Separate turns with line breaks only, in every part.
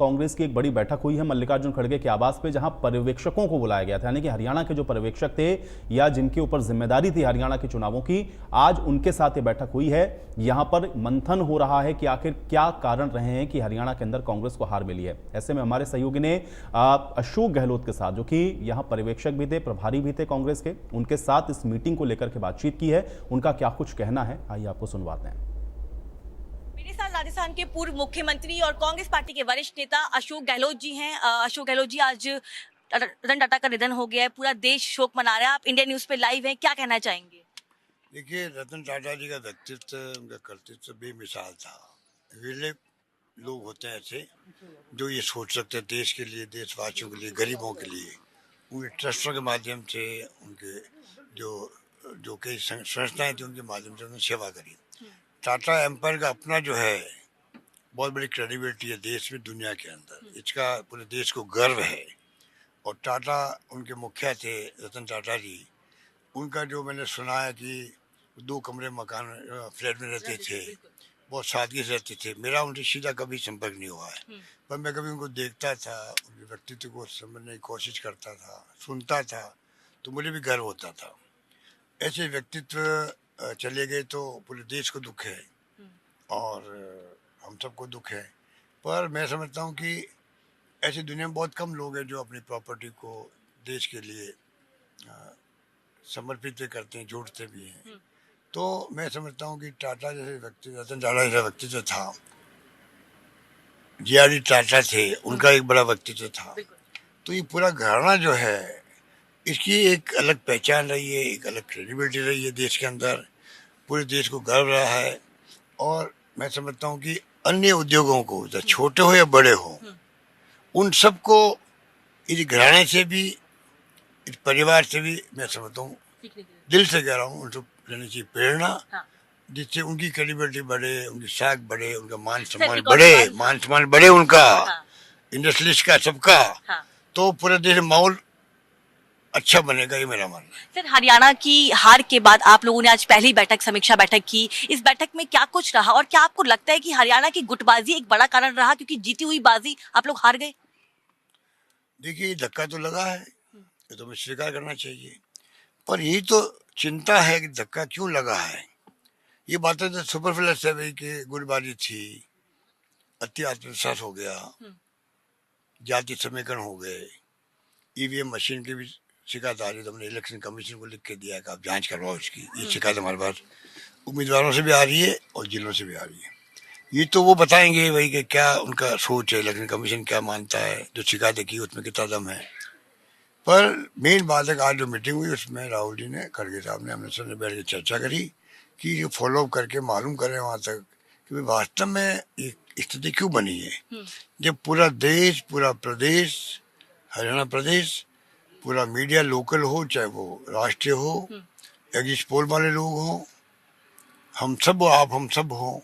कांग्रेस की एक बड़ी बैठक हुई है मल्लिकार्जुन खड़गे के आवास पे, जहां पर्यवेक्षकों को बुलाया गया था, यानी कि हरियाणा के जो पर्यवेक्षक थे या जिनके ऊपर जिम्मेदारी थी हरियाणा के चुनावों की, आज उनके साथ ये बैठक हुई है। यहां पर मंथन हो रहा है कि आखिर क्या कारण रहे हैं कि हरियाणा के अंदर कांग्रेस को हार मिली है। ऐसे में हमारे सहयोगी ने अशोक गहलोत के साथ, जो कि यहां पर्यवेक्षक भी थे, प्रभारी भी थे कांग्रेस के, उनके साथ इस मीटिंग को लेकर के बातचीत की है। उनका क्या कुछ कहना है, आइए आपको सुनवाते हैं।
मेरे साथ राजस्थान के पूर्व मुख्यमंत्री और कांग्रेस पार्टी के वरिष्ठ नेता अशोक गहलोत जी हैं। अशोक गहलोत जी, आज रतन टाटा का निधन हो गया है, पूरा देश शोक मना रहा है। आप इंडिया न्यूज पे लाइव हैं, क्या कहना चाहेंगे?
देखिए, रतन टाटा जी का व्यक्तित्व, उनका कर्तृत्व बेमिसाल था। विरले लोग होते हैं ऐसे जो ये सोच सकते हैं देश के लिए, देशवासियों के लिए, गरीबों के लिए। उनके ट्रस्टों के माध्यम से, उनके जो जो कई संस्थाएं थी उनके माध्यम से उन्होंने सेवा करी। टाटा एम्पायर का अपना जो है बहुत बड़ी क्रेडिबिलिटी है देश में, दुनिया के अंदर। इसका पूरे देश को गर्व है। और टाटा, उनके मुखिया थे रतन टाटा जी। उनका जो मैंने सुना है कि 2 कमरे मकान फ्लैट में रहते थे, बहुत सादगी से रहते थे। मेरा उनसे सीधा कभी संपर्क नहीं हुआ है, पर मैं कभी उनको देखता था, उनके व्यक्तित्व को समझने की कोशिश करता था, सुनता था, तो मुझे भी गर्व होता था। ऐसे व्यक्तित्व चले गए तो पूरे देश को दुख है और हम सबको दुख है। पर मैं समझता हूँ कि ऐसी दुनिया में बहुत कम लोग हैं जो अपनी प्रॉपर्टी को देश के लिए समर्पित भी करते हैं, जोड़ते भी हैं। तो मैं समझता हूँ कि टाटा जैसे व्यक्ति, रतन टाटा जैसा व्यक्तित्व था, जी टाटा थे, उनका एक बड़ा व्यक्तित्व था। तो ये पूरा घराना जो है, इसकी एक अलग पहचान रही है, एक अलग क्रेडिबिलिटी रही है देश के अंदर। पूरे देश को गर्व रहा है। और मैं समझता हूँ कि अन्य उद्योगों को, चाहे छोटे हो या बड़े हो, उन सबको इस घराने से भी, इस परिवार से भी, मैं समझता हूँ, दिल से कह रहा हूँ, उनको लेनी चाहिए प्रेरणा। हाँ। जिससे उनकी क्रेडिबिलिटी बढ़े, उनकी साख बढ़े, उनका मान सम्मान बढ़े, मान सम्मान बढ़े उनका, हाँ। इंडस्ट्रीज का, सबका, हाँ। तो पूरे देश में माहौल अच्छा बनेगा, ये मेरा मानना है।
सर, हरियाणा की हार के बाद आप लोगों ने आज पहली बैठक, समीक्षा बैठक की। इस बैठक में क्या कुछ रहा और क्या आपको लगता है कि हरियाणा की गुटबाजी एक बड़ा कारण रहा, क्योंकि जीती हुई बाजी आप लोग हार गए?
देखिए, धक्का तो लगा है, ये तो हमें स्वीकार करना चाहिए। पर यही तो चिंता है कि धक्का क्यों लगा है। ये बातें तो सुपरफ्लुअस है भाई, कि गुटबाजी थी, अति आत्मविश्वास हो गया, जाति समीकरण हो गए, ईवीएम मशीन की भी शिकायत आ रही है। तो हमने इलेक्शन कमीशन को लिख के दिया है कि आप जांच करवाओ इसकी। ये शिकायत हमारे पास उम्मीदवारों से भी आ रही है और जिलों से भी आ रही है। ये तो वो बताएंगे भाई कि क्या उनका सोच है, इलेक्शन कमीशन क्या मानता है, जो शिकायतें की उसमें कितना दम है। पर मेन बात है कि आज जो मीटिंग हुई उसमें राहुल जी ने, खड़गे साहब ने, हमने सबने बैठ के चर्चा करी कि फॉलो अप करके मालूम करें वहाँ तक कि वास्तव में ये स्थिति क्यों बनी है। जब पूरा देश, पूरा प्रदेश, हरियाणा प्रदेश, पूरा मीडिया, लोकल हो चाहे वो राष्ट्रीय हो, एग्जिट पोल वाले लोग हो, हम सब, आप हम सब हो,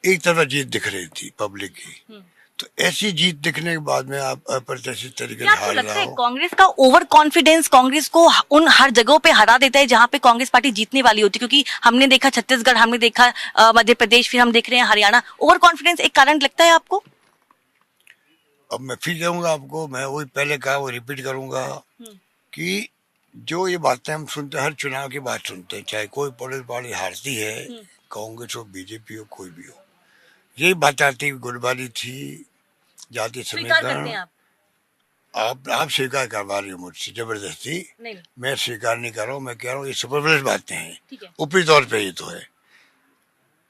एक तरफ जीत दिख रही थी पब्लिक की। तो ऐसी जीत दिखने के बाद में आप अप्रत्याशित तरीके से हार
लगता
रहा
है
हो।
कांग्रेस का ओवर कॉन्फिडेंस कांग्रेस को उन हर जगहों पे हरा देता है जहां पे कांग्रेस पार्टी जीतने वाली होती है? क्योंकि हमने देखा छत्तीसगढ़, हमने देखा मध्य प्रदेश, फिर हम देख रहे हैं हरियाणा। ओवर कॉन्फिडेंस एक कारण लगता है आपको?
अब मैं फिर कहूंगा आपको, मैं वही पहले कहा वो रिपीट करूंगा कि जो ये बातें हम सुनते हैं, हर चुनाव की बात सुनते हैं, चाहे कोई पॉलिटिकल पार्टी हारती है, कांग्रेस हो, बीजेपी हो, कोई भी हो, यही बात आती है, गुटबाजी थी, जाति समीकरण। आप स्वीकार करवा रही हो मुझसे जबरदस्ती। मैं स्वीकार नहीं कर रहा हूँ, मैं कह रहा हूँ ये सुपरफ्लुअस बातें हैं, ऊपरी तौर पे। ये तो है,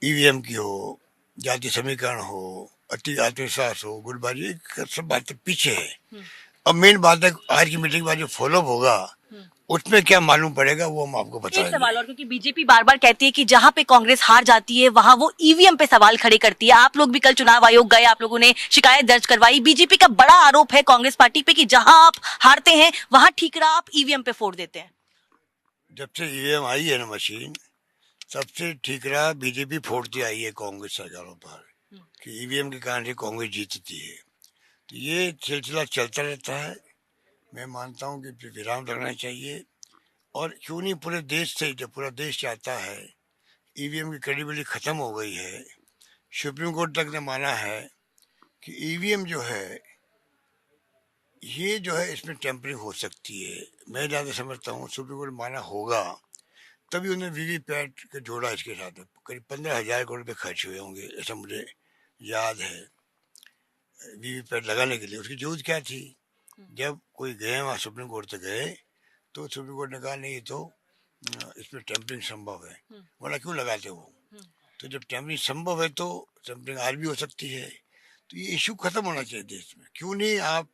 ईवीएम की हो, जाति समीकरण हो, अति आत्मविश्वास हो, गुटबाजी, सब बातें पीछे है। अब मेन बात है आज की मीटिंग के बाद जो फॉलोअप होगा उसमें क्या मालूम पड़ेगा, वो हम आपको बताएंगे।
एक सवाल और, क्योंकि बीजेपी बार बार कहती है कि जहां पे कांग्रेस हार जाती है वहां वो ईवीएम पे सवाल खड़े करती है। आप लोग भी कल चुनाव आयोग गए, आप लोगों ने शिकायत दर्ज करवाई। बीजेपी का बड़ा आरोप है कांग्रेस पार्टी पे कि जहां आप हारते हैं वहां ठीक रहा, आप ईवीएम पे फोड़ देते हैं।
जब से ईवीएम आई है ना मशीन, सबसे ठीक रहा बीजेपी फोड़ती आई है कांग्रेस सरकारों पर, कि ईवीएम के कारण ही कांग्रेस जीतती है। तो ये सिलसिला चलता रहता है। मैं मानता हूँ कि विराम लगना चाहिए। और क्यों नहीं पूरे देश से, जब पूरा देश चाहता है, ईवीएम की क्रेडिबिलिटी खत्म हो गई है, सुप्रीम कोर्ट तक ने माना है कि ईवीएम जो है ये जो है इसमें टेम्परिंग हो सकती है। मैं ज़्यादा समझता हूँ सुप्रीम कोर्ट माना होगा तभी उन्होंने वीवीपैट को जोड़ा इसके साथ में। करीब 15,000 करोड़ रुपये खर्च हुए होंगे ऐसा मुझे याद है वीवीपैट लगाने के लिए। उसकी जरूरत क्या थी? जब कोई गए वहाँ सुप्रीम कोर्ट तक गए तो सुप्रीम कोर्ट ने कहा नहीं तो इसमें टेम्परिंग संभव है, वरना क्यों लगाते हो? तो जब टेम्परिंग संभव है तो टेम्परिंग आज भी हो सकती है। तो ये इशू खत्म होना चाहिए देश में। क्यों नहीं आप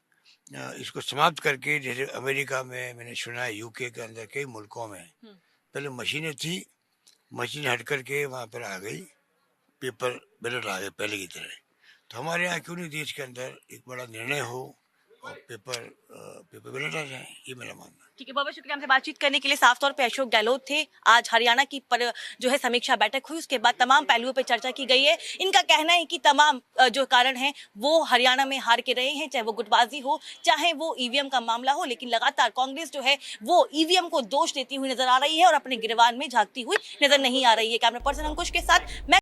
इसको समाप्त करके, जैसे अमेरिका में मैंने सुना है, यूके के अंदर कई मुल्कों में पहले मशीनें थी, मशीन हट करके वहाँ पर आ गई पेपर बैलेट आ गए पहले की तरह। तो हमारे यहाँ क्यों नहीं देश के अंदर एक बड़ा निर्णय हो और पेपर बैलेट आ जाए? ये मेरा मानना है।
ठीक है, बहुत बहुत शुक्रिया हमसे बातचीत करने के लिए। साफ तौर पे अशोक गहलोत थे। आज हरियाणा की जो है समीक्षा बैठक हुई, उसके बाद तमाम पहलुओं पे चर्चा की गई है। इनका कहना है कि तमाम जो कारण हैं वो हरियाणा में हार के रहे हैं, चाहे वो गुटबाजी हो, चाहे वो ईवीएम का मामला हो, लेकिन लगातार कांग्रेस जो है वो ईवीएम को दोष देती हुई नजर आ रही है और अपने गिरबान में झांकती हुई नजर नहीं आ रही है। कैमरा पर्सन अंकुश के साथ मैं